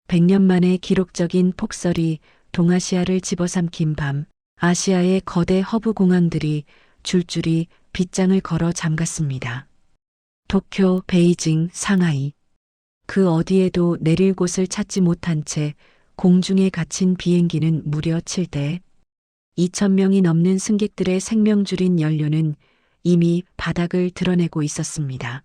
100년 만에 기록적인 폭설이 동아시아를 집어삼킨 밤, 아시아의 거대 허브 공항들이 줄줄이 빗장을 걸어 잠갔습니다. 도쿄, 베이징, 상하이. 그 어디에도 내릴 곳을 찾지 못한 채 공중에 갇힌 비행기는 무려 7대. 2,000명이 넘는 승객들의 생명줄인 연료는 이미 바닥을 드러내고 있었습니다.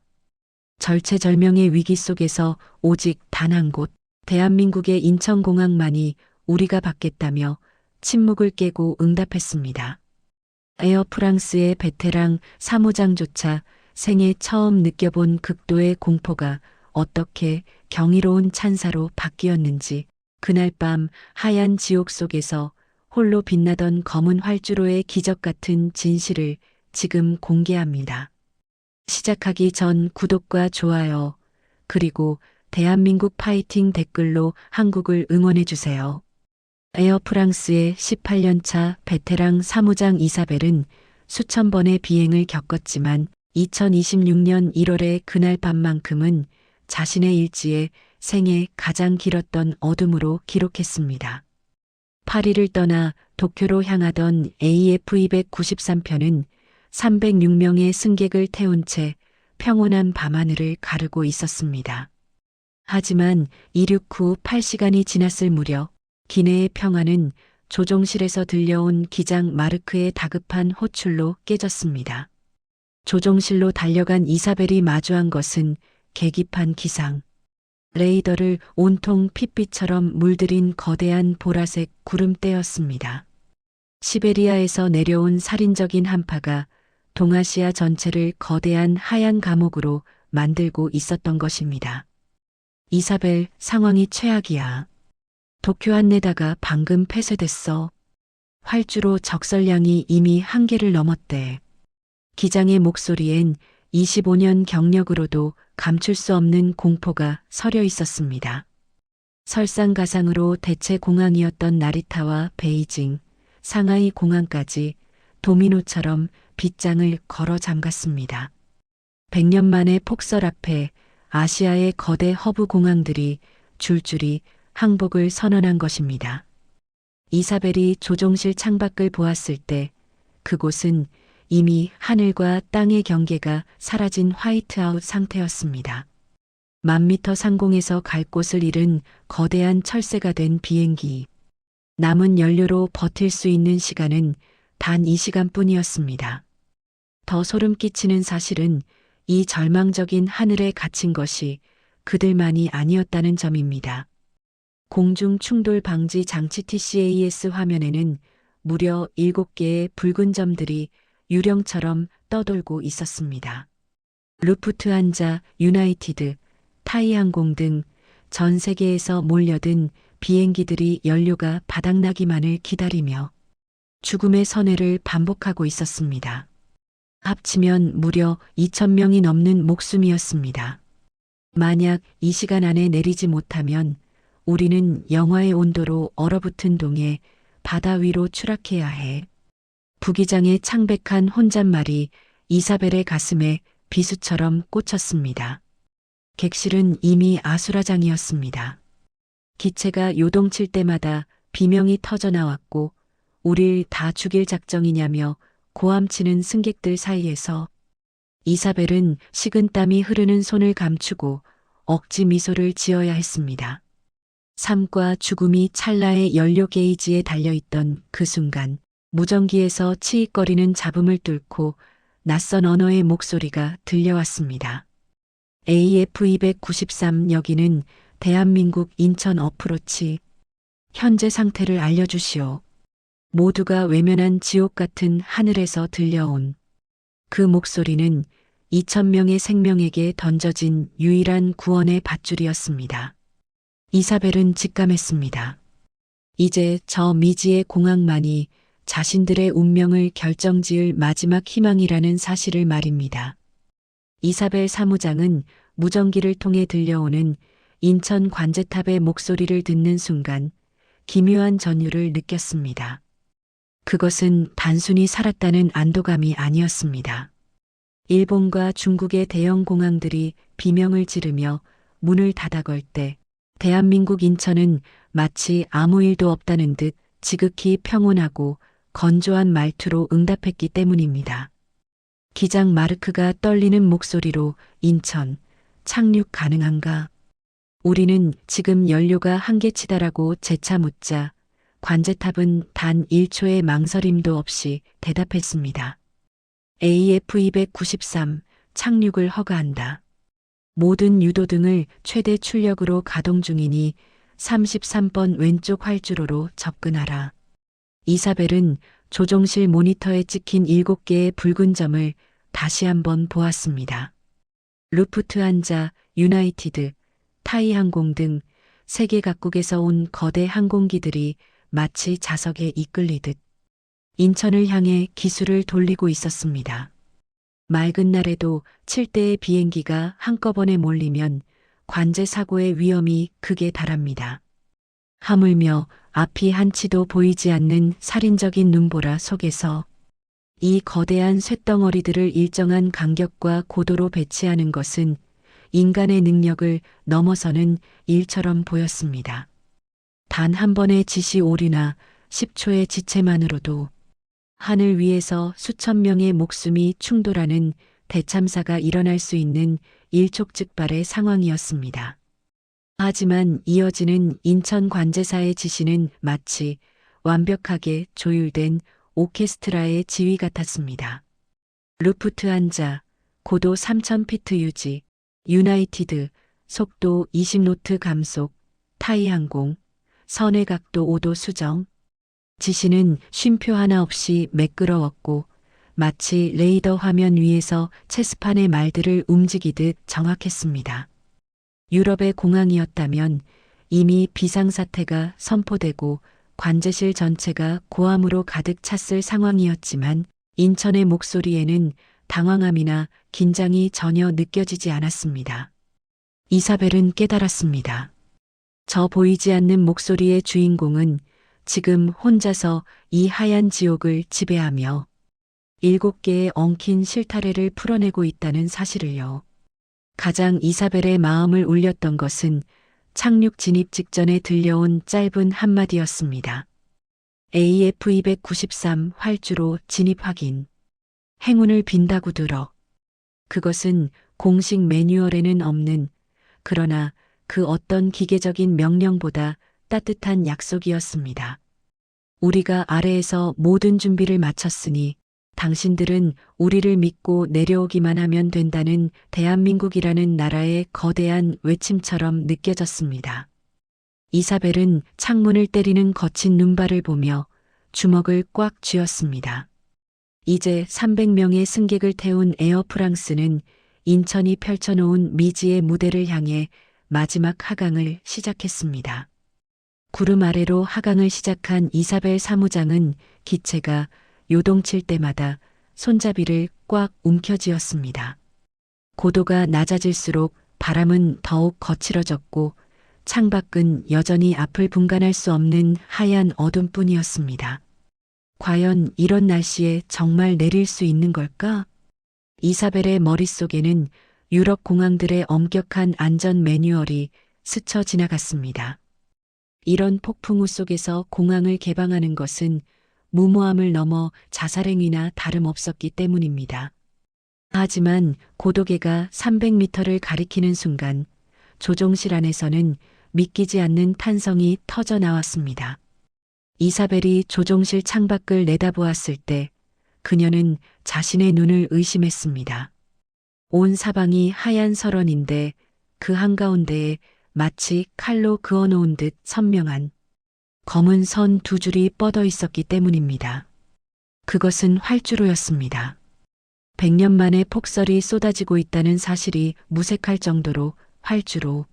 절체절명의 위기 속에서 오직 단 한 곳, 대한민국의 인천공항만이 우리가 받겠다며 침묵을 깨고 응답했습니다. 에어프랑스의 베테랑 사무장조차 생애 처음 느껴본 극도의 공포가 어떻게 경이로운 찬사로 바뀌었는지 그날 밤 하얀 지옥 속에서 홀로 빛나던 검은 활주로의 기적 같은 진실을 지금 공개합니다. 시작하기 전 구독과 좋아요, 그리고 대한민국 파이팅 댓글로 한국을 응원해주세요. 에어프랑스의 18년차 베테랑 사무장 이사벨은 수천 번의 비행을 겪었지만 2026년 1월의 그날 밤만큼은 자신의 일지에 생애 가장 길었던 어둠으로 기록했습니다. 파리를 떠나 도쿄로 향하던 AF293편은 306명의 승객을 태운 채 평온한 밤하늘을 가르고 있었습니다. 하지만 이륙 후 8시간이 지났을 무렵 기내의 평화는 조종실에서 들려온 기장 마르크의 다급한 호출로 깨졌습니다. 조종실로 달려간 이사벨이 마주한 것은 계기판 기상. 레이더를 온통 핏빛처럼 물들인 거대한 보라색 구름대였습니다. 시베리아에서 내려온 살인적인 한파가 동아시아 전체를 거대한 하얀 감옥으로 만들고 있었던 것입니다. 이사벨, 상황이 최악이야. 도쿄 안내다가 방금 폐쇄됐어. 활주로 적설량이 이미 한계를 넘었대. 기장의 목소리엔 25년 경력으로도 감출 수 없는 공포가 서려 있었습니다. 설상가상으로 대체 공항이었던 나리타와 베이징, 상하이 공항까지 도미노처럼 빗장을 걸어 잠갔습니다. 100년 만의 폭설 앞에 아시아의 거대 허브 공항들이 줄줄이 항복을 선언한 것입니다. 이사벨이 조종실 창밖을 보았을 때 그곳은 이미 하늘과 땅의 경계가 사라진 화이트아웃 상태였습니다. 10,000m 상공에서 갈 곳을 잃은 거대한 철새가 된 비행기. 남은 연료로 버틸 수 있는 시간은 단 2시간뿐이었습니다. 더 소름 끼치는 사실은 이 절망적인 하늘에 갇힌 것이 그들만이 아니었다는 점입니다. 공중 충돌 방지 장치 TCAS 화면에는 무려 7개의 붉은 점들이 유령처럼 떠돌고 있었습니다. 루프트한자, 유나이티드, 타이항공 등 전 세계에서 몰려든 비행기들이 연료가 바닥나기만을 기다리며 죽음의 선회를 반복하고 있었습니다. 합치면 무려 2,000명이 넘는 목숨이었습니다. 만약 이 시간 안에 내리지 못하면 우리는 영하의 온도로 얼어붙은 동해 바다 위로 추락해야 해. 부기장의 창백한 혼잣말이 이사벨의 가슴에 비수처럼 꽂혔습니다. 객실은 이미 아수라장이었습니다. 기체가 요동칠 때마다 비명이 터져나왔고 우릴 다 죽일 작정이냐며 고함치는 승객들 사이에서 이사벨은 식은땀이 흐르는 손을 감추고 억지 미소를 지어야 했습니다. 삶과 죽음이 찰나의 연료 게이지에 달려있던 그 순간 무전기에서 치익거리는 잡음을 뚫고 낯선 언어의 목소리가 들려왔습니다. AF293 여기는 대한민국 인천 어프로치. 현재 상태를 알려주시오. 모두가 외면한 지옥 같은 하늘에서 들려온 그 목소리는 2,000명의 생명에게 던져진 유일한 구원의 밧줄이었습니다. 이사벨은 직감했습니다. 이제 저 미지의 공항만이 자신들의 운명을 결정지을 마지막 희망이라는 사실을 말입니다. 이사벨 사무장은 무전기를 통해 들려오는 인천 관제탑의 목소리를 듣는 순간 기묘한 전율을 느꼈습니다. 그것은 단순히 살았다는 안도감이 아니었습니다. 일본과 중국의 대형 공항들이 비명을 지르며 문을 닫아걸 때 대한민국 인천은 마치 아무 일도 없다는 듯 지극히 평온하고 건조한 말투로 응답했기 때문입니다. 기장 마르크가 떨리는 목소리로 인천, 착륙 가능한가? 우리는 지금 연료가 한계치다라고 재차 묻자 관제탑은 단 1초의 망설임도 없이 대답했습니다. AF293 착륙을 허가한다. 모든 유도등을 최대 출력으로 가동 중이니 33번 왼쪽 활주로로 접근하라. 이사벨은 조종실 모니터에 찍힌 7개의 붉은 점을 다시 한번 보았습니다. 루프트한자, 유나이티드, 타이항공 등 세계 각국에서 온 거대 항공기들이 마치 자석에 이끌리듯 인천을 향해 기술을 돌리고 있었습니다. 맑은 날에도 7대의 비행기가 한꺼번에 몰리면 관제 사고의 위험이 극에 달합니다. 하물며 앞이 한치도 보이지 않는 살인적인 눈보라 속에서 이 거대한 쇳덩어리들을 일정한 간격과 고도로 배치하는 것은 인간의 능력을 넘어서는 일처럼 보였습니다. 단 한 번의 지시 오류나 10초의 지체만으로도 하늘 위에서 수천 명의 목숨이 충돌하는 대참사가 일어날 수 있는 일촉즉발의 상황이었습니다. 하지만 이어지는 인천 관제사의 지시는 마치 완벽하게 조율된 오케스트라의 지휘 같았습니다. 루프트한자, 고도 3000피트 유지, 유나이티드, 속도 20노트 감속, 타이항공, 선의 각도 5도 수정. 지시는 쉼표 하나 없이 매끄러웠고 마치 레이더 화면 위에서 체스판의 말들을 움직이듯 정확했습니다. 유럽의 공항이었다면 이미 비상사태가 선포되고 관제실 전체가 고함으로 가득 찼을 상황이었지만 인천의 목소리에는 당황함이나 긴장이 전혀 느껴지지 않았습니다. 이사벨은 깨달았습니다. 저 보이지 않는 목소리의 주인공은 지금 혼자서 이 하얀 지옥을 지배하며 7개의 엉킨 실타래를 풀어내고 있다는 사실을요. 가장 이사벨의 마음을 울렸던 것은 착륙 진입 직전에 들려온 짧은 한마디였습니다. AF293 활주로 진입 확인. 행운을 빈다고 들어. 그것은 공식 매뉴얼에는 없는, 그러나 그 어떤 기계적인 명령보다 따뜻한 약속이었습니다. 우리가 아래에서 모든 준비를 마쳤으니 당신들은 우리를 믿고 내려오기만 하면 된다는 대한민국이라는 나라의 거대한 외침처럼 느껴졌습니다. 이사벨은 창문을 때리는 거친 눈발을 보며 주먹을 꽉 쥐었습니다. 이제 300명의 승객을 태운 에어프랑스는 인천이 펼쳐놓은 미지의 무대를 향해 마지막 하강을 시작했습니다. 구름 아래로 하강을 시작한 이사벨 사무장은 기체가 요동칠 때마다 손잡이를 꽉 움켜쥐었습니다. 고도가 낮아질수록 바람은 더욱 거칠어졌고 창밖은 여전히 앞을 분간할 수 없는 하얀 어둠뿐이었습니다. 과연 이런 날씨에 정말 내릴 수 있는 걸까? 이사벨의 머릿속에는 유럽 공항들의 엄격한 안전 매뉴얼이 스쳐 지나갔습니다. 이런 폭풍우 속에서 공항을 개방하는 것은 무모함을 넘어 자살행위나 다름없었기 때문입니다. 하지만 고도계가 300m를 가리키는 순간 조종실 안에서는 믿기지 않는 탄성이 터져 나왔습니다. 이사벨이 조종실 창밖을 내다보았을 때 그녀는 자신의 눈을 의심했습니다. 온 사방이 하얀 설원인데 그 한가운데에 마치 칼로 그어놓은 듯 선명한 검은 선 2줄이 뻗어 있었기 때문입니다. 그것은 활주로였습니다. 100년 만에 폭설이 쏟아지고 있다는 사실이 무색할 정도로 활주로.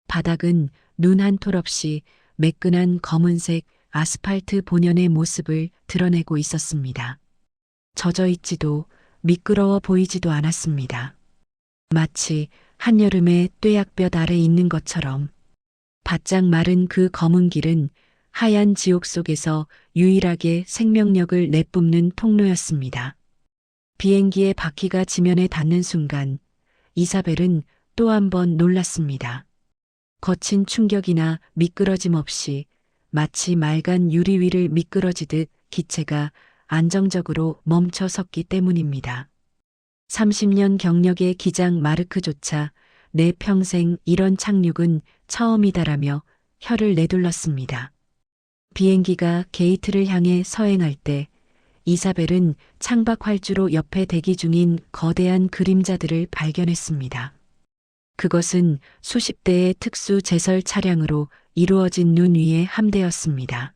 바닥은 눈 한 톨 없이 매끈한 검은색 아스팔트 본연의 모습을 드러내고 있었습니다. 젖어 있지도 미끄러워 보이지도 않았습니다. 마치 한여름의 뙤약볕 아래 있는 것처럼 바짝 마른 그 검은 길은 하얀 지옥 속에서 유일하게 생명력을 내뿜는 통로였습니다. 비행기의 바퀴가 지면에 닿는 순간 이사벨은 또 한 번 놀랐습니다. 거친 충격이나 미끄러짐 없이 마치 맑은 유리 위를 미끄러지듯 기체가 안정적으로 멈춰 섰기 때문입니다. 30년 경력의 기장 마르크조차 내 평생 이런 착륙은 처음이다라며 혀를 내둘렀습니다. 비행기가 게이트를 향해 서행할 때 이사벨은 창밖 활주로 옆에 대기 중인 거대한 그림자들을 발견했습니다. 그것은 수십 대의 특수 제설 차량으로 이루어진 눈 위의 함대였습니다.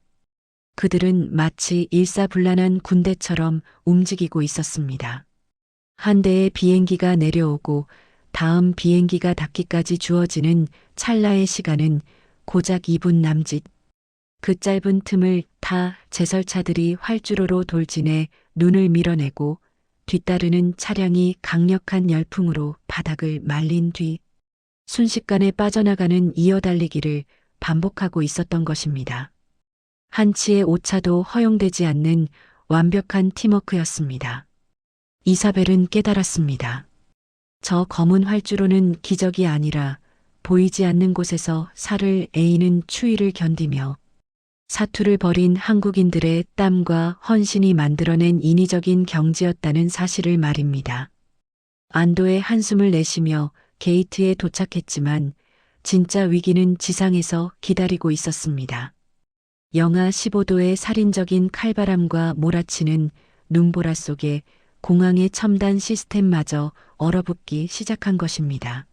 그들은 마치 일사불란한 군대처럼 움직이고 있었습니다. 한 대의 비행기가 내려오고 다음 비행기가 닿기까지 주어지는 찰나의 시간은 고작 2분 남짓. 그 짧은 틈을 타 제설차들이 활주로로 돌진해 눈을 밀어내고 뒤따르는 차량이 강력한 열풍으로 바닥을 말린 뒤 순식간에 빠져나가는 이어달리기를 반복하고 있었던 것입니다. 한치의 오차도 허용되지 않는 완벽한 팀워크였습니다. 이사벨은 깨달았습니다. 저 검은 활주로는 기적이 아니라 보이지 않는 곳에서 살을 에이는 추위를 견디며 사투를 벌인 한국인들의 땀과 헌신이 만들어낸 인위적인 경지였다는 사실을 말입니다. 안도의 한숨을 내쉬며 게이트에 도착했지만 진짜 위기는 지상에서 기다리고 있었습니다. 영하 15도의 살인적인 칼바람과 몰아치는 눈보라 속에 공항의 첨단 시스템마저 얼어붙기 시작한 것입니다.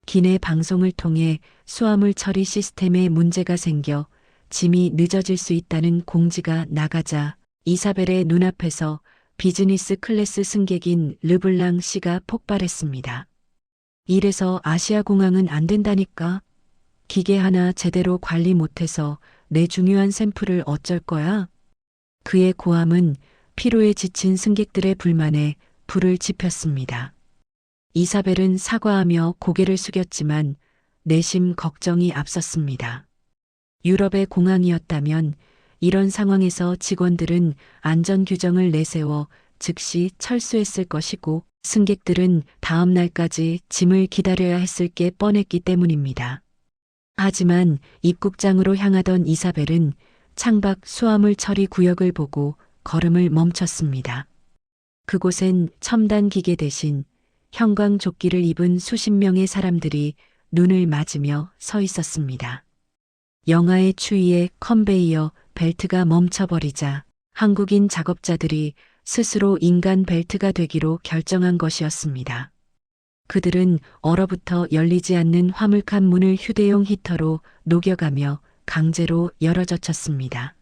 기내 방송을 통해 수화물 처리 시스템에 문제가 생겨 짐이 늦어질 수 있다는 공지가 나가자 이사벨의 눈앞에서 비즈니스 클래스 승객인 르블랑 씨가 폭발했습니다. 이래서 아시아 공항은 안 된다니까. 기계 하나 제대로 관리 못해서 내 중요한 샘플을 어쩔 거야? 그의 고함은 피로에 지친 승객들의 불만에 불을 지폈습니다. 이사벨은 사과하며 고개를 숙였지만 내심 걱정이 앞섰습니다. 유럽의 공항이었다면 이런 상황에서 직원들은 안전 규정을 내세워 즉시 철수했을 것이고 승객들은 다음 날까지 짐을 기다려야 했을 게 뻔했기 때문입니다. 하지만 입국장으로 향하던 이사벨은 창밖 수화물 처리 구역을 보고 걸음을 멈췄습니다. 그곳엔 첨단 기계 대신 형광조끼를 입은 수십 명의 사람들이 눈을 맞으며 서 있었습니다. 영하의 추위에 컨베이어 벨트가 멈춰버리자 한국인 작업자들이 스스로 인간 벨트가 되기로 결정한 것이었습니다. 그들은 얼어붙어 열리지 않는 화물칸 문을 휴대용 히터로 녹여가며 강제로 열어젖혔습니다.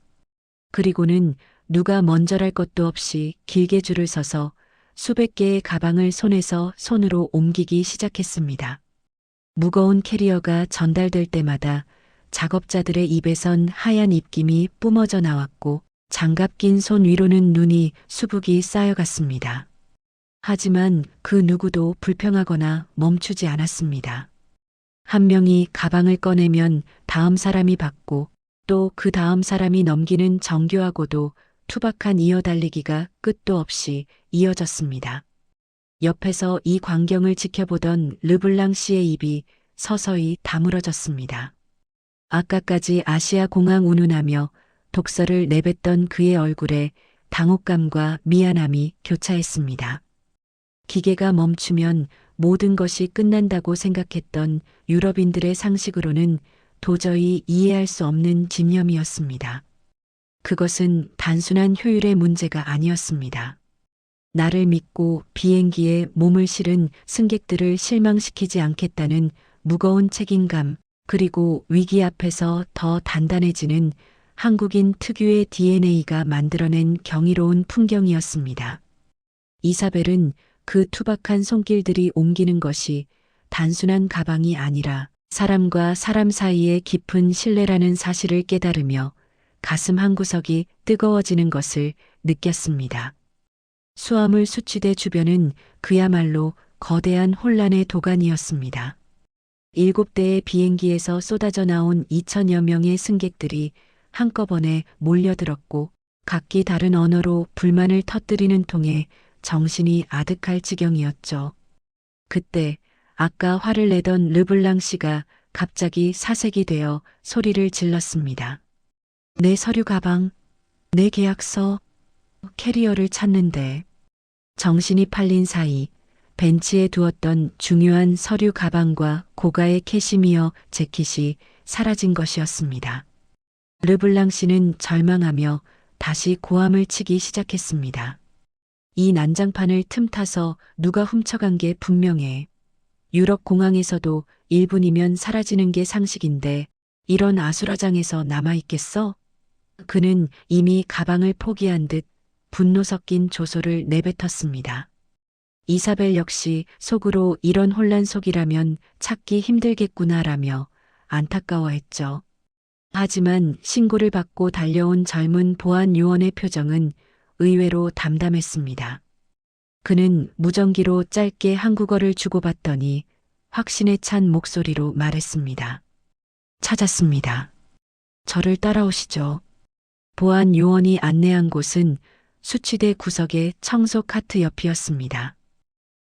그리고는 누가 먼저랄 것도 없이 길게 줄을 서서 수백 개의 가방을 손에서 손으로 옮기기 시작했습니다. 무거운 캐리어가 전달될 때마다 작업자들의 입에선 하얀 입김이 뿜어져 나왔고 장갑 낀 손 위로는 눈이 수북이 쌓여갔습니다. 하지만 그 누구도 불평하거나 멈추지 않았습니다. 한 명이 가방을 꺼내면 다음 사람이 받고 또 그 다음 사람이 넘기는 정교하고도 투박한 이어달리기가 끝도 없이 이어졌습니다. 옆에서 이 광경을 지켜보던 르블랑 씨의 입이 서서히 다물어졌습니다. 아까까지 아시아 공항 운운하며 독서를 내뱉던 그의 얼굴에 당혹감과 미안함이 교차했습니다. 기계가 멈추면 모든 것이 끝난다고 생각했던 유럽인들의 상식으로는 도저히 이해할 수 없는 집념이었습니다. 그것은 단순한 효율의 문제가 아니었습니다. 나를 믿고 비행기에 몸을 실은 승객들을 실망시키지 않겠다는 무거운 책임감, 그리고 위기 앞에서 더 단단해지는 한국인 특유의 DNA가 만들어낸 경이로운 풍경이었습니다. 이사벨은 그 투박한 손길들이 옮기는 것이 단순한 가방이 아니라 사람과 사람 사이의 깊은 신뢰라는 사실을 깨달으며 가슴 한구석이 뜨거워지는 것을 느꼈습니다. 수화물 수취대 주변은 그야말로 거대한 혼란의 도가니였습니다. 7대의 비행기에서 쏟아져 나온 2천여 명의 승객들이 한꺼번에 몰려들었고 각기 다른 언어로 불만을 터뜨리는 통에 정신이 아득할 지경이었죠. 그때 아까 화를 내던 르블랑 씨가 갑자기 사색이 되어 소리를 질렀습니다. 내 서류 가방, 내 계약서, 캐리어를 찾는데 정신이 팔린 사이 벤치에 두었던 중요한 서류 가방과 고가의 캐시미어 재킷이 사라진 것이었습니다. 르블랑 씨는 절망하며 다시 고함을 치기 시작했습니다. 이 난장판을 틈타서 누가 훔쳐간 게 분명해. 유럽 공항에서도 1분이면 사라지는 게 상식인데 이런 아수라장에서 남아있겠어? 그는 이미 가방을 포기한 듯 분노 섞인 조소를 내뱉었습니다. 이사벨 역시 속으로 이런 혼란 속이라면 찾기 힘들겠구나라며 안타까워했죠. 하지만 신고를 받고 달려온 젊은 보안 요원의 표정은 의외로 담담했습니다. 그는 무전기로 짧게 한국어를 주고받더니 확신에 찬 목소리로 말했습니다. 찾았습니다. 저를 따라오시죠. 보안 요원이 안내한 곳은 수취대 구석의 청소 카트 옆이었습니다.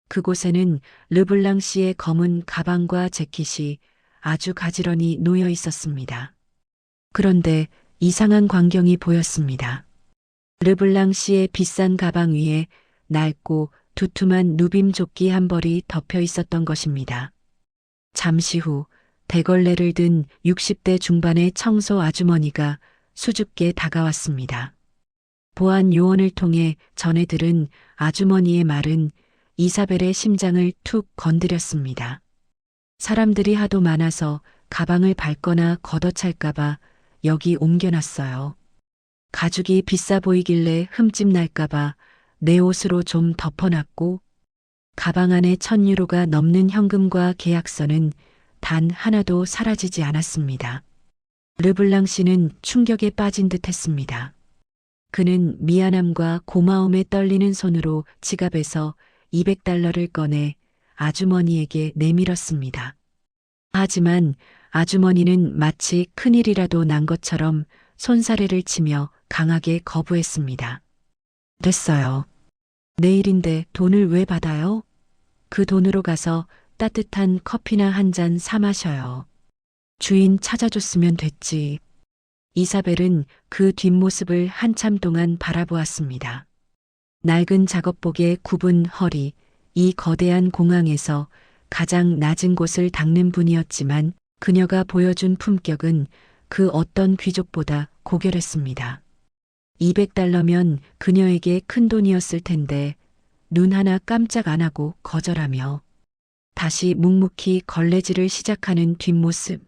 그곳에는 르블랑 씨의 검은 가방과 재킷이 아주 가지런히 놓여 있었습니다. 그런데 이상한 광경이 보였습니다. 르블랑 씨의 비싼 가방 위에 낡고 두툼한 누빔 조끼 한 벌이 덮여 있었던 것입니다. 잠시 후 대걸레를 든 60대 중반의 청소 아주머니가 수줍게 다가왔습니다. 보안 요원을 통해 전해 들은 아주머니의 말은 이사벨의 심장을 툭 건드렸습니다. 사람들이 하도 많아서 가방을 밟거나 걷어찰까봐 여기 옮겨놨어요. 가죽이 비싸 보이길래 흠집 날까봐 내 옷으로 좀 덮어놨고 가방 안에 1,000유로가 넘는 현금과 계약서는 단 하나도 사라지지 않았습니다. 르블랑 씨는 충격에 빠진 듯 했습니다. 그는 미안함과 고마움에 떨리는 손으로 지갑에서 200달러를 꺼내 아주머니에게 내밀었습니다. 하지만 아주머니는 마치 큰일이라도 난 것처럼 손사래를 치며 강하게 거부했습니다. 됐어요. 내일인데 돈을 왜 받아요? 그 돈으로 가서 따뜻한 커피나 한 잔 사 마셔요. 주인 찾아줬으면 됐지. 이사벨은 그 뒷모습을 한참 동안 바라보았습니다. 낡은 작업복에 굽은 허리, 이 거대한 공항에서 가장 낮은 곳을 닦는 분이었지만 그녀가 보여준 품격은 그 어떤 귀족보다 고결했습니다. 200달러면 그녀에게 큰 돈이었을 텐데 눈 하나 깜짝 안 하고 거절하며 다시 묵묵히 걸레질을 시작하는 뒷모습.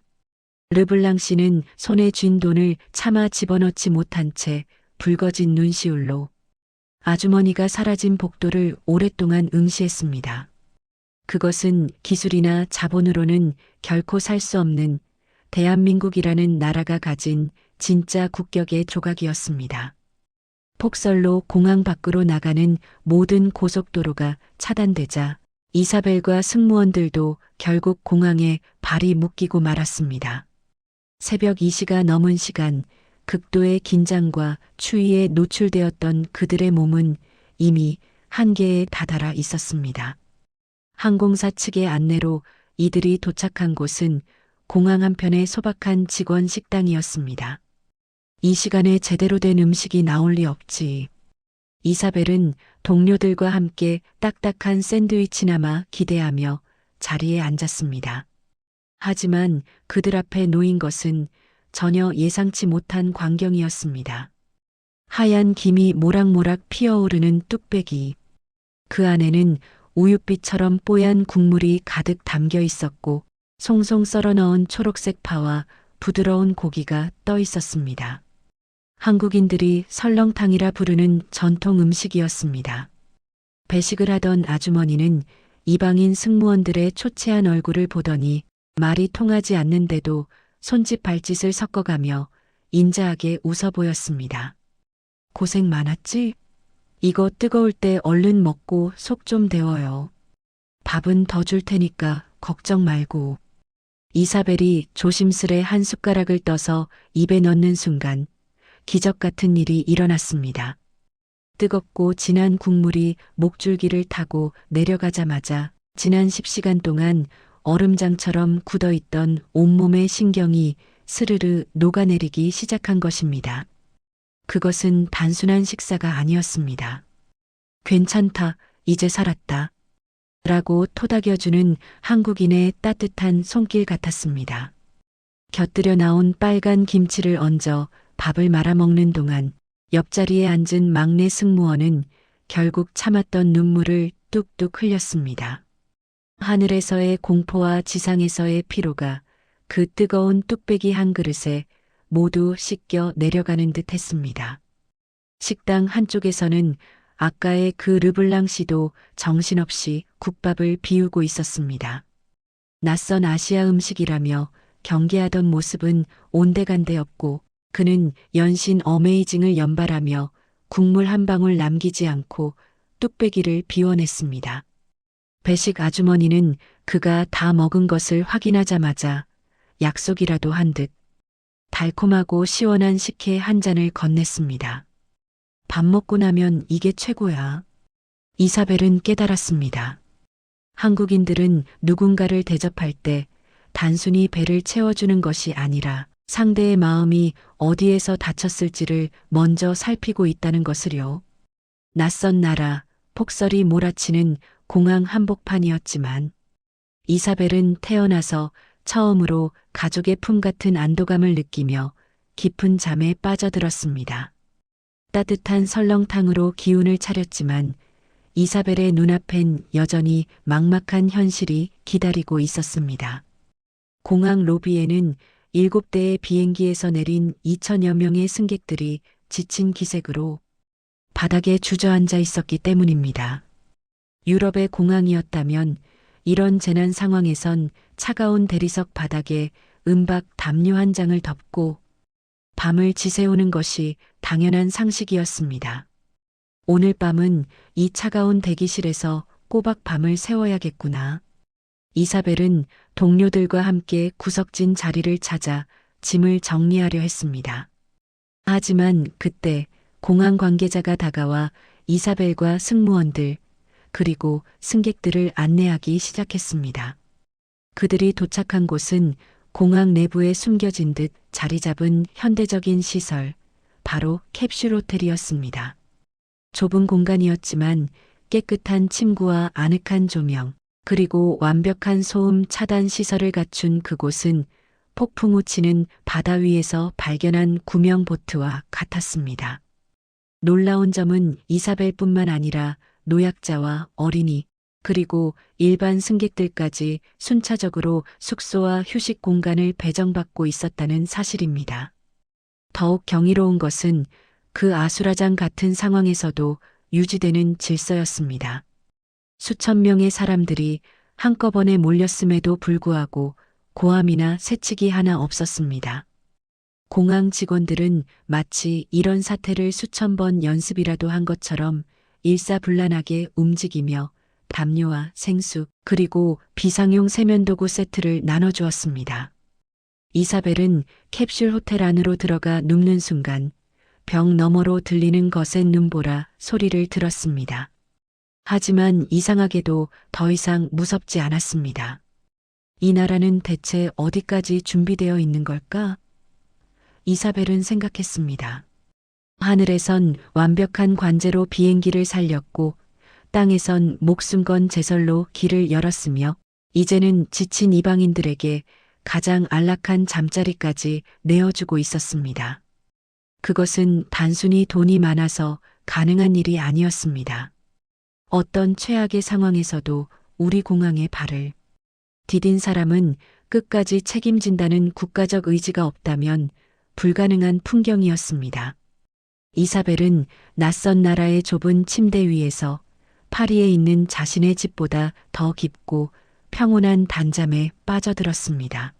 르블랑 씨는 손에 쥔 돈을 차마 집어넣지 못한 채 붉어진 눈시울로 아주머니가 사라진 복도를 오랫동안 응시했습니다. 그것은 기술이나 자본으로는 결코 살 수 없는 대한민국이라는 나라가 가진 진짜 국격의 조각이었습니다. 폭설로 공항 밖으로 나가는 모든 고속도로가 차단되자 이사벨과 승무원들도 결국 공항에 발이 묶이고 말았습니다. 새벽 2시가 넘은 시간, 극도의 긴장과 추위에 노출되었던 그들의 몸은 이미 한계에 다다라 있었습니다. 항공사 측의 안내로 이들이 도착한 곳은 공항 한편의 소박한 직원 식당이었습니다. 이 시간에 제대로 된 음식이 나올 리 없지. 이사벨은 동료들과 함께 딱딱한 샌드위치나마 기대하며 자리에 앉았습니다. 하지만 그들 앞에 놓인 것은 전혀 예상치 못한 광경이었습니다. 하얀 김이 모락모락 피어오르는 뚝배기. 그 안에는 우윳빛처럼 뽀얀 국물이 가득 담겨 있었고 송송 썰어 넣은 초록색 파와 부드러운 고기가 떠 있었습니다. 한국인들이 설렁탕이라 부르는 전통 음식이었습니다. 배식을 하던 아주머니는 이방인 승무원들의 초췌한 얼굴을 보더니 말이 통하지 않는데도 손짓 발짓을 섞어가며 인자하게 웃어 보였습니다. 고생 많았지? 이거 뜨거울 때 얼른 먹고 속 좀 데워요. 밥은 더 줄 테니까 걱정 말고. 이사벨이 조심스레 한 숟가락을 떠서 입에 넣는 순간 기적 같은 일이 일어났습니다. 뜨겁고 진한 국물이 목줄기를 타고 내려가자마자 지난 10시간 동안 얼음장처럼 굳어있던 온몸의 신경이 스르르 녹아내리기 시작한 것입니다. 그것은 단순한 식사가 아니었습니다. 괜찮다, 이제 살았다. 라고 토닥여주는 한국인의 따뜻한 손길 같았습니다. 곁들여 나온 빨간 김치를 얹어 밥을 말아먹는 동안 옆자리에 앉은 막내 승무원은 결국 참았던 눈물을 뚝뚝 흘렸습니다. 하늘에서의 공포와 지상에서의 피로가 그 뜨거운 뚝배기 한 그릇에 모두 씻겨 내려가는 듯 했습니다. 식당 한쪽에서는 아까의 그 르블랑 씨도 정신없이 국밥을 비우고 있었습니다. 낯선 아시아 음식이라며 경계하던 모습은 온데간데 없고 그는 연신 어메이징을 연발하며 국물 한 방울 남기지 않고 뚝배기를 비워냈습니다. 배식 아주머니는 그가 다 먹은 것을 확인하자마자 약속이라도 한 듯 달콤하고 시원한 식혜 한 잔을 건넸습니다. 밥 먹고 나면 이게 최고야. 이사벨은 깨달았습니다. 한국인들은 누군가를 대접할 때 단순히 배를 채워주는 것이 아니라 상대의 마음이 어디에서 다쳤을지를 먼저 살피고 있다는 것을요. 낯선 나라, 폭설이 몰아치는 공항 한복판이었지만 이사벨은 태어나서 처음으로 가족의 품 같은 안도감을 느끼며 깊은 잠에 빠져들었습니다. 따뜻한 설렁탕으로 기운을 차렸지만 이사벨의 눈앞엔 여전히 막막한 현실이 기다리고 있었습니다. 공항 로비에는 7대의 비행기에서 내린 2천여 명의 승객들이 지친 기색으로 바닥에 주저앉아 있었기 때문입니다. 유럽의 공항이었다면 이런 재난 상황에선 차가운 대리석 바닥에 은박 담요 한 장을 덮고 밤을 지새우는 것이 당연한 상식이었습니다. 오늘 밤은 이 차가운 대기실에서 꼬박 밤을 새워야겠구나. 이사벨은 동료들과 함께 구석진 자리를 찾아 짐을 정리하려 했습니다. 하지만 그때 공항 관계자가 다가와 이사벨과 승무원들 그리고 승객들을 안내하기 시작했습니다. 그들이 도착한 곳은 공항 내부에 숨겨진 듯 자리 잡은 현대적인 시설, 바로 캡슐 호텔이었습니다. 좁은 공간이었지만 깨끗한 침구와 아늑한 조명, 그리고 완벽한 소음 차단 시설을 갖춘 그곳은 폭풍 우 치는 바다 위에서 발견한 구명 보트와 같았습니다. 놀라운 점은 이사벨뿐만 아니라 노약자와 어린이, 그리고 일반 승객들까지 순차적으로 숙소와 휴식 공간을 배정받고 있었다는 사실입니다. 더욱 경이로운 것은 그 아수라장 같은 상황에서도 유지되는 질서였습니다. 수천 명의 사람들이 한꺼번에 몰렸음에도 불구하고 고함이나 새치기 하나 없었습니다. 공항 직원들은 마치 이런 사태를 수천 번 연습이라도 한 것처럼 일사불란하게 움직이며 담요와 생수 그리고 비상용 세면도구 세트를 나눠주었습니다. 이사벨은 캡슐 호텔 안으로 들어가 눕는 순간 벽 너머로 들리는 거센 눈보라 소리를 들었습니다. 하지만 이상하게도 더 이상 무섭지 않았습니다. 이 나라는 대체 어디까지 준비되어 있는 걸까? 이사벨은 생각했습니다. 하늘에선 완벽한 관제로 비행기를 살렸고 땅에선 목숨 건 제설로 길을 열었으며 이제는 지친 이방인들에게 가장 안락한 잠자리까지 내어주고 있었습니다. 그것은 단순히 돈이 많아서 가능한 일이 아니었습니다. 어떤 최악의 상황에서도 우리 공항에 발을 디딘 사람은 끝까지 책임진다는 국가적 의지가 없다면 불가능한 풍경이었습니다. 이사벨은 낯선 나라의 좁은 침대 위에서 파리에 있는 자신의 집보다 더 깊고 평온한 단잠에 빠져들었습니다.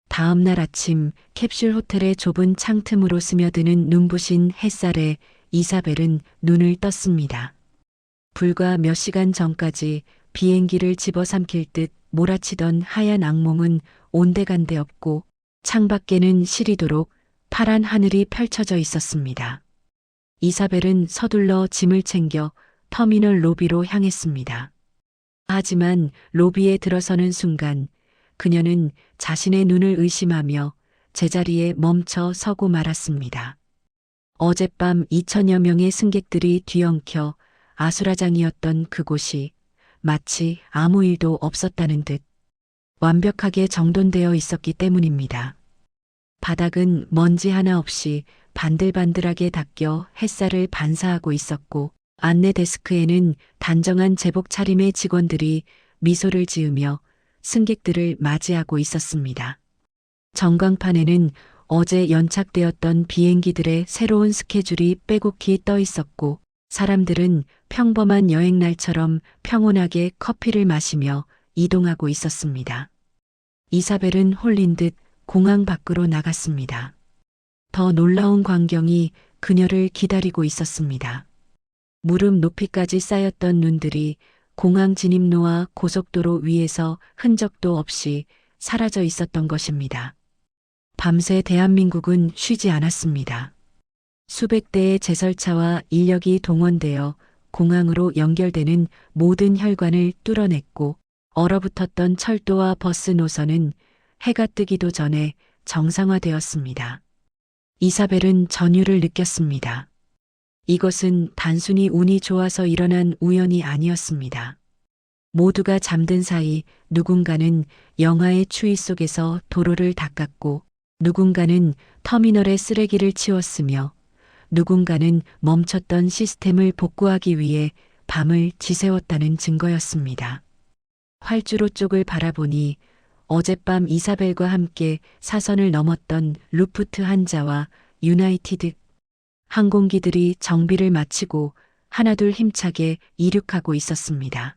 다음 날 아침 캡슐 호텔의 좁은 창틈으로 스며드는 눈부신 햇살에 이사벨은 눈을 떴습니다. 불과 몇 시간 전까지 비행기를 집어삼킬 듯 몰아치던 하얀 악몽은 온데간데 없고 창밖에는 시리도록 파란 하늘이 펼쳐져 있었습니다. 이사벨은 서둘러 짐을 챙겨 터미널 로비로 향했습니다. 하지만 로비에 들어서는 순간 그녀는 자신의 눈을 의심하며 제자리에 멈춰 서고 말았습니다. 어젯밤 2천여 명의 승객들이 뒤엉켜 아수라장이었던 그곳이 마치 아무 일도 없었다는 듯 완벽하게 정돈되어 있었기 때문입니다. 바닥은 먼지 하나 없이 반들반들하게 닦여 햇살을 반사하고 있었고 안내 데스크에는 단정한 제복 차림의 직원들이 미소를 지으며 승객들을 맞이하고 있었습니다. 전광판에는 어제 연착되었던 비행기들의 새로운 스케줄이 빼곡히 떠 있었고 사람들은 평범한 여행날처럼 평온하게 커피를 마시며 이동하고 있었습니다. 이사벨은 홀린 듯 공항 밖으로 나갔습니다. 더 놀라운 광경이 그녀를 기다리고 있었습니다. 무릎 높이까지 쌓였던 눈들이 공항 진입로와 고속도로 위에서 흔적도 없이 사라져 있었던 것입니다. 밤새 대한민국은 쉬지 않았습니다. 수백 대의 제설차와 인력이 동원되어 공항으로 연결되는 모든 혈관을 뚫어냈고 얼어붙었던 철도와 버스 노선은 해가 뜨기도 전에 정상화되었습니다. 이사벨은 전율을 느꼈습니다. 이것은 단순히 운이 좋아서 일어난 우연이 아니었습니다. 모두가 잠든 사이 누군가는 영하의 추위 속에서 도로를 닦았고 누군가는 터미널의 쓰레기를 치웠으며 누군가는 멈췄던 시스템을 복구하기 위해 밤을 지새웠다는 증거였습니다. 활주로 쪽을 바라보니 어젯밤 이사벨과 함께 사선을 넘었던 루프트한자와 유나이티드 항공기들이 정비를 마치고 하나둘 힘차게 이륙하고 있었습니다.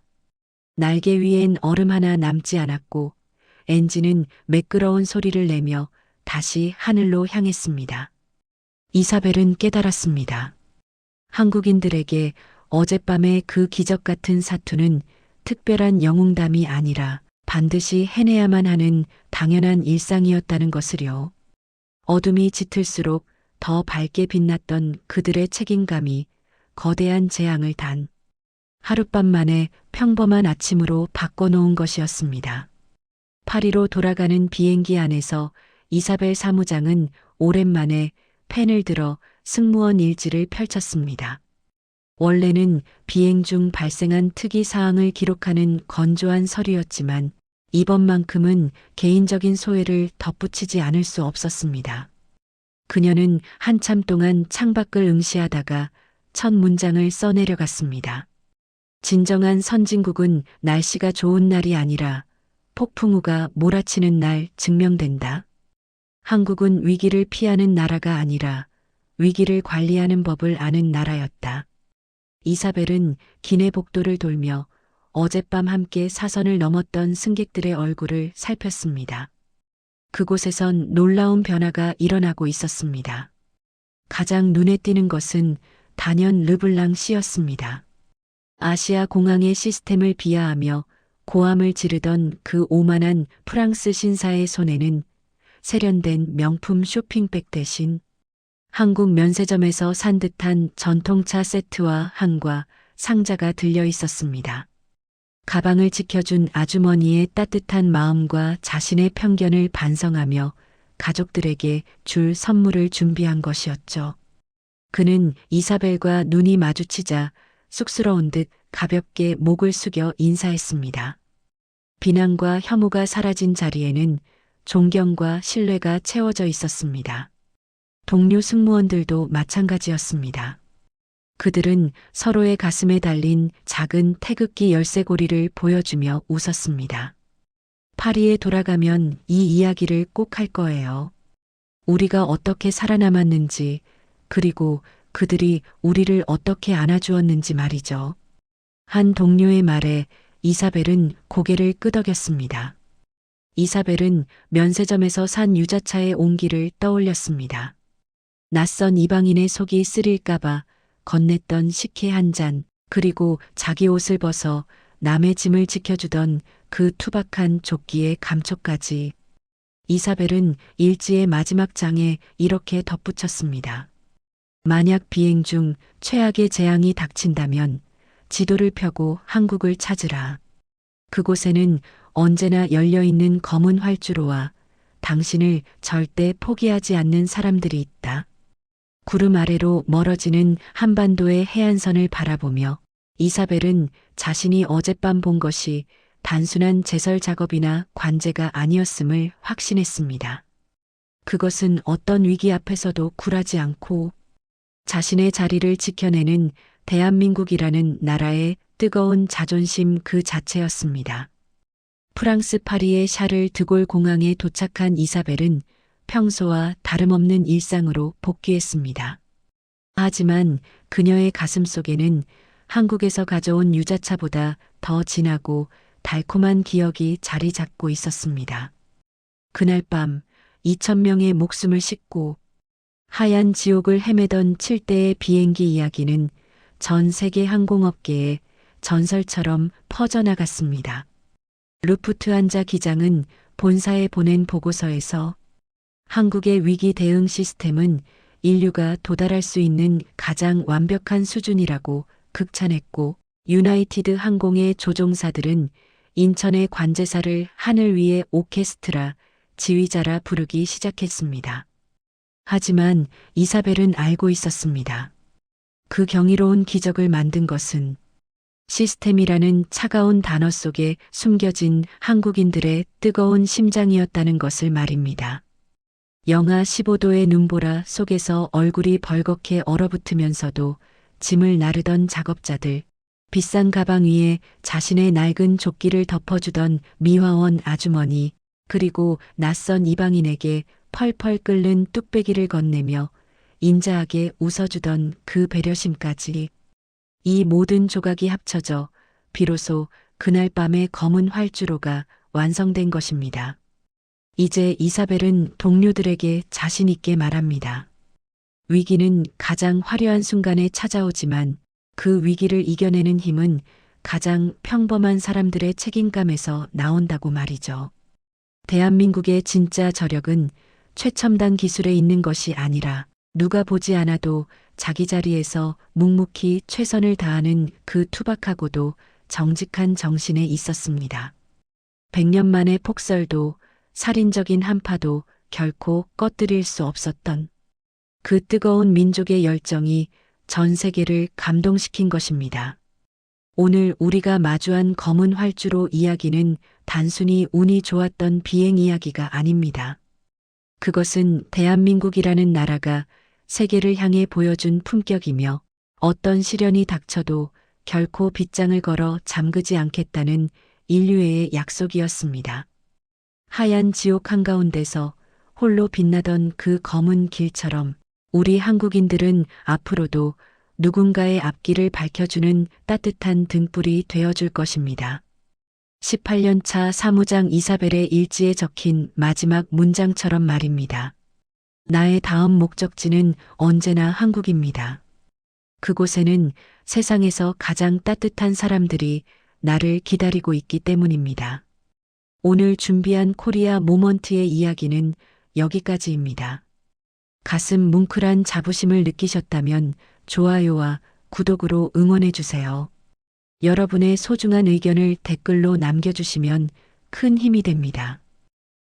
날개 위엔 얼음 하나 남지 않았고 엔진은 매끄러운 소리를 내며 다시 하늘로 향했습니다. 이사벨은 깨달았습니다. 한국인들에게 어젯밤의 그 기적 같은 사투는 특별한 영웅담이 아니라 반드시 해내야만 하는 당연한 일상이었다는 것을요. 어둠이 짙을수록 더 밝게 빛났던 그들의 책임감이 거대한 재앙을 단 하룻밤 만에 평범한 아침으로 바꿔놓은 것이었습니다. 파리로 돌아가는 비행기 안에서 이사벨 사무장은 오랜만에 펜을 들어 승무원 일지를 펼쳤습니다. 원래는 비행 중 발생한 특이 사항을 기록하는 건조한 서류였지만 이번만큼은 개인적인 소회를 덧붙이지 않을 수 없었습니다. 그녀는 한참 동안 창밖을 응시하다가 첫 문장을 써내려갔습니다. 진정한 선진국은 날씨가 좋은 날이 아니라 폭풍우가 몰아치는 날 증명된다. 한국은 위기를 피하는 나라가 아니라 위기를 관리하는 법을 아는 나라였다. 이사벨은 기내 복도를 돌며 어젯밤 함께 사선을 넘었던 승객들의 얼굴을 살폈습니다. 그곳에선 놀라운 변화가 일어나고 있었습니다. 가장 눈에 띄는 것은 단연 르블랑 씨였습니다. 아시아 공항의 시스템을 비하하며 고함을 지르던 그 오만한 프랑스 신사의 손에는 세련된 명품 쇼핑백 대신 한국 면세점에서 산 듯한 전통차 세트와 한과 상자가 들려 있었습니다. 가방을 지켜준 아주머니의 따뜻한 마음과 자신의 편견을 반성하며 가족들에게 줄 선물을 준비한 것이었죠. 그는 이사벨과 눈이 마주치자 쑥스러운 듯 가볍게 목을 숙여 인사했습니다. 비난과 혐오가 사라진 자리에는 존경과 신뢰가 채워져 있었습니다. 동료 승무원들도 마찬가지였습니다. 그들은 서로의 가슴에 달린 작은 태극기 열쇠고리를 보여주며 웃었습니다. 파리에 돌아가면 이 이야기를 꼭 할 거예요. 우리가 어떻게 살아남았는지, 그리고 그들이 우리를 어떻게 안아주었는지 말이죠. 한 동료의 말에 이사벨은 고개를 끄덕였습니다. 이사벨은 면세점에서 산 유자차의 온기를 떠올렸습니다. 낯선 이방인의 속이 쓰릴까봐 건넸던 식혜 한 잔, 그리고 자기 옷을 벗어 남의 짐을 지켜주던 그 투박한 조끼의 감촉까지. 이사벨은 일지의 마지막 장에 이렇게 덧붙였습니다. 만약 비행 중 최악의 재앙이 닥친다면 지도를 펴고 한국을 찾으라. 그곳에는 언제나 열려있는 검은 활주로와 당신을 절대 포기하지 않는 사람들이 있다. 구름 아래로 멀어지는 한반도의 해안선을 바라보며 이사벨은 자신이 어젯밤 본 것이 단순한 제설 작업이나 관제가 아니었음을 확신했습니다. 그것은 어떤 위기 앞에서도 굴하지 않고 자신의 자리를 지켜내는 대한민국이라는 나라의 뜨거운 자존심 그 자체였습니다. 프랑스 파리의 샤를 드골 공항에 도착한 이사벨은 평소와 다름없는 일상으로 복귀했습니다. 하지만 그녀의 가슴 속에는 한국에서 가져온 유자차보다 더 진하고 달콤한 기억이 자리 잡고 있었습니다. 그날 밤 2,000명의 목숨을 싣고 하얀 지옥을 헤매던 7대의 비행기 이야기는 전 세계 항공업계에 전설처럼 퍼져나갔습니다. 루프트한자 기장은 본사에 보낸 보고서에서 한국의 위기 대응 시스템은 인류가 도달할 수 있는 가장 완벽한 수준이라고 극찬했고, 유나이티드 항공의 조종사들은 인천의 관제사를 하늘 위의 오케스트라 지휘자라 부르기 시작했습니다. 하지만 이사벨은 알고 있었습니다. 그 경이로운 기적을 만든 것은 시스템이라는 차가운 단어 속에 숨겨진 한국인들의 뜨거운 심장이었다는 것을 말입니다. 영하 15도의 눈보라 속에서 얼굴이 벌겋게 얼어붙으면서도 짐을 나르던 작업자들, 비싼 가방 위에 자신의 낡은 조끼를 덮어주던 미화원 아주머니, 그리고 낯선 이방인에게 펄펄 끓는 뚝배기를 건네며 인자하게 웃어주던 그 배려심까지, 이 모든 조각이 합쳐져 비로소 그날 밤의 검은 활주로가 완성된 것입니다. 이제 이사벨은 동료들에게 자신 있게 말합니다. 위기는 가장 화려한 순간에 찾아오지만 그 위기를 이겨내는 힘은 가장 평범한 사람들의 책임감에서 나온다고 말이죠. 대한민국의 진짜 저력은 최첨단 기술에 있는 것이 아니라 누가 보지 않아도 자기 자리에서 묵묵히 최선을 다하는 그 투박하고도 정직한 정신에 있었습니다. 100년 만의 폭설도 살인적인 한파도 결코 꺼뜨릴 수 없었던 그 뜨거운 민족의 열정이 전 세계를 감동시킨 것입니다. 오늘 우리가 마주한 검은 활주로 이야기는 단순히 운이 좋았던 비행 이야기가 아닙니다. 그것은 대한민국이라는 나라가 세계를 향해 보여준 품격이며 어떤 시련이 닥쳐도 결코 빗장을 걸어 잠그지 않겠다는 인류의 약속이었습니다. 하얀 지옥 한가운데서 홀로 빛나던 그 검은 길처럼 우리 한국인들은 앞으로도 누군가의 앞길을 밝혀주는 따뜻한 등불이 되어줄 것입니다. 18년차 사무장 이사벨의 일지에 적힌 마지막 문장처럼 말입니다. 나의 다음 목적지는 언제나 한국입니다. 그곳에는 세상에서 가장 따뜻한 사람들이 나를 기다리고 있기 때문입니다. 오늘 준비한 코리아 모먼트의 이야기는 여기까지입니다. 가슴 뭉클한 자부심을 느끼셨다면 좋아요와 구독으로 응원해주세요. 여러분의 소중한 의견을 댓글로 남겨주시면 큰 힘이 됩니다.